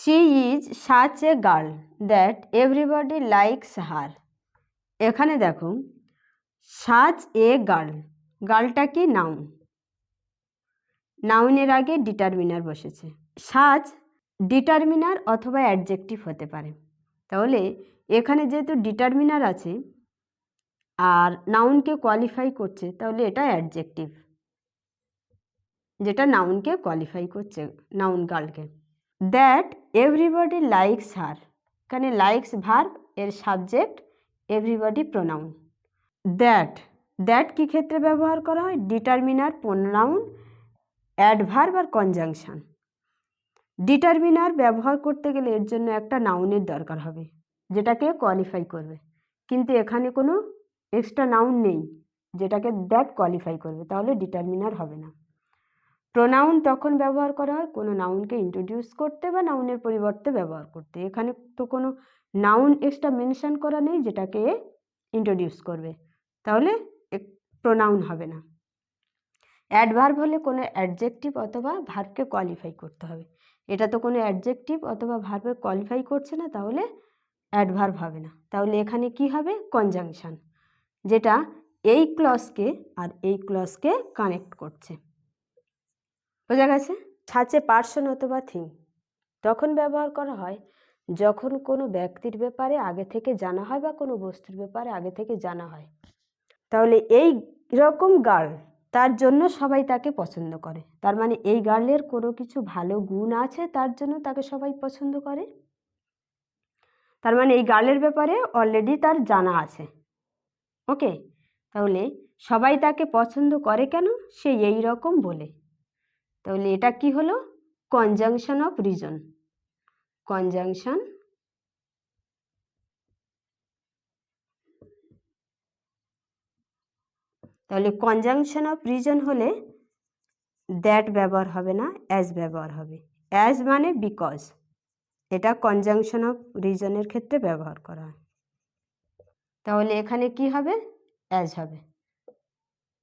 She is such a girl that everybody likes her. এখানে দেখো such a girl, গার্লটা কি noun, নাউনের আগে ডিটারমিনার বসেছে। সাচ ডিটারমিনার অথবা অ্যাডজেক্টিভ হতে পারে। তাহলে এখানে যেহেতু ডিটারমিনার আছে আর নাউনকে কোয়ালিফাই করছে, তাহলে এটা অ্যাডজেক্টিভ, যেটা নাউনকে কোয়ালিফাই করছে, নাউন গার্লকে। দ্যাট এভরিবডি লাইকস হার, এখানে লাইকস ভার্ব, এর subject everybody pronoun. That, that কী ক্ষেত্রে ব্যবহার করা হয়? ডিটারমিনার, প্রোনাউন, অ্যাডভার্ব আর কনজাংশন। ডিটারমিনার ব্যবহার করতে গেলে এর জন্য একটা নাউনের দরকার হবে যেটাকে কোয়ালিফাই করবে, কিন্তু এখানে কোনো এক্সট্রা নাউন নেই যেটাকে দ্যাট কোয়ালিফাই করবে, তাহলে ডিটারমিনার হবে না। প্রোনাউন তখন ব্যবহার করা হয় কোনো নাউনকে ইন্ট্রোডিউস করতে বা নাউনের পরিবর্তে ব্যবহার করতে। এখানে তো কোনো নাউন এক্সট্রা মেনশন করা নেই যেটাকে ইন্ট্রোডিউস করবে, তাহলে প্রোনাউন হবে না। অ্যাডভার্ব হলে কোনো অ্যাডজেক্টিভ অথবা ভার্বকে কোয়ালিফাই করতে হবে। এটা তো কোনো অ্যাডজেক্টিভ অথবা ভার্বকে কোয়ালিফাই করছে না, তাহলে অ্যাডভার্ব হবে না। তাহলে এখানে কি হবে? কনজাংশন, যেটা এই ক্লজকে আর এই ক্লজকে কানেক্ট করছে। বোঝা গেছে? সাচে পার্সন অথবা থিং তখন ব্যবহার করা হয় যখন কোনো ব্যক্তির ব্যাপারে আগে থেকে জানা হয় বা কোনো বস্তুর ব্যাপারে আগে থেকে জানা হয়। তাহলে এই রকম গার্ল, তার জন্য সবাই তাকে পছন্দ করে, তার মানে এই গার্লের কোনো কিছু ভালো গুণ আছে, তার জন্য তাকে সবাই পছন্দ করে। তার মানে এই গার্লের ব্যাপারে অলরেডি তার জানা আছে। ওকে, তাহলে সবাই তাকে পছন্দ করে কেন? সে এই রকম বলে। তাহলে এটা কি হলো? Conjunction of reason. কনজাংশন তাহলে কনজাংশন অফ রিজন হলে দ্যাট ব্যবহার হবে না, অ্যাজ ব্যবহার হবে। অ্যাজ মানে বিকজ, এটা কনজাংশন অফ রিজনের ক্ষেত্রে ব্যবহার করা হয়। তাহলে এখানে কি হবে? অ্যাজ হবে।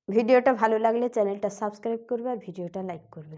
ভিডিওটা ভালো লাগলে চ্যানেলটা সাবস্ক্রাইব করবে আর ভিডিওটা লাইক করবে।